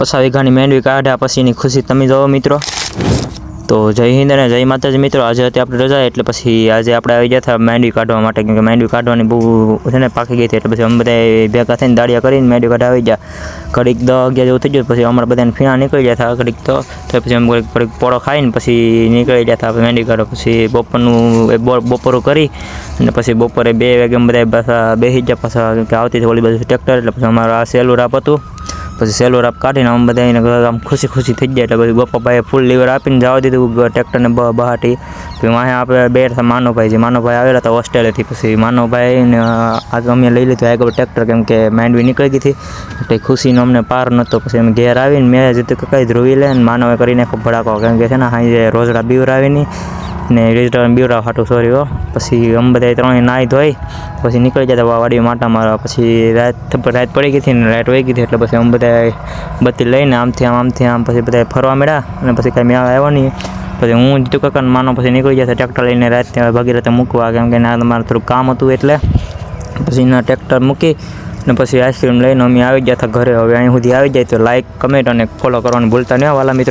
50 વીઘાની માંડવી કાઢ્યા પછીની ખુશી તમે જોવો મિત્રો। તો જય હિન્દ અને જય માતાજી મિત્રો। આજે હતી આપણે રજા એટલે પછી આજે આપણે આવી ગયા હતા માંડવી કાઢવા માટે, કેમ કે માંડવી કાઢવાની બહુ છે ને પાકી ગઈ હતી, એટલે પછી અમે બધા ભેગા થઈને દાળિયા કરીને માંડવી કાઢવા આવી ગયા। ઘડીક 10-11 જેવું થઈ ગયું, પછી અમારા બધાને ફીણા નીકળી ગયા હતા ઘડીક તો પછી અમે ઘડીક પોળો ખાઈને પછી નીકળી ગયા હતા માંડવી કાઢવા। પછી બપોરનું બપોરું કરી અને પછી બપોરે 2 વાગે અમે બધા પાછા બેસી ગયા પાછા, કેમ કે આવતી હતી ઓલી બાજુ ટ્રેક્ટર, એટલે પછી અમારું આ સહેલું રાપ હતું। પછી સહેલો રાપ કાઢીને અમે બધા એને આમ ખુશી થઈ જાય, એટલે પછી બપ્પાભાઈએ ફૂલ લીવર આપીને જવા દીધું ટ્રેક્ટરને બહાટી। પછી વાંહે આપણે બે માનવભાઈ આવેલા હતા હોસ્ટેલેથી, પછી માનવભાઈને આગળ અમે લઈ લીધું આગળ ટ્રેક્ટર, કેમ કે માંડવી નીકળી ગઈ હતી એટલે ખુશીનો અમને પાર નહોતો। પછી અમે ઘેર આવીને મેં જીતું કે કંઈ ધ્રુવી લે ને માનવે કરીને ભડાકો, કેમ કે છે ને હાઈ રોજડા બીવર આવીને ને રેજડા બીવરા હાટું સોરી હો। પછી અમે બધા ત્રણેય નાહી ધોઈ પછી નીકળી જતા વાડીમાં માટા મારવા। પછી રાત પડી ગઈ હતી ને રાત વહી ગઈ હતી, એટલે પછી અમે બધા બત્તી લઈને આમથી આમ પછી બધા ફરવા મળ્યા અને પછી કાંઈ મેળ આવ્યો નહીં। પછી હું જીતું કાકાને માનો પછી નીકળી જશે ટ્રેક્ટર લઈને રાત ભગીરથે મૂકવા, કેમ કે મારે થોડું કામ હતું એટલે પછી એના ટ્રેક્ટર મૂકી અને પછી આઈસ્ક્રીમ લઈને અમે આવી ગયા હતા ઘરે। હવે અહીં સુધી આવી જાય તો લાઇક, કમેન્ટ અને ફોલો કરવાનું ભૂલતા નહીં વાલા મિત્રો।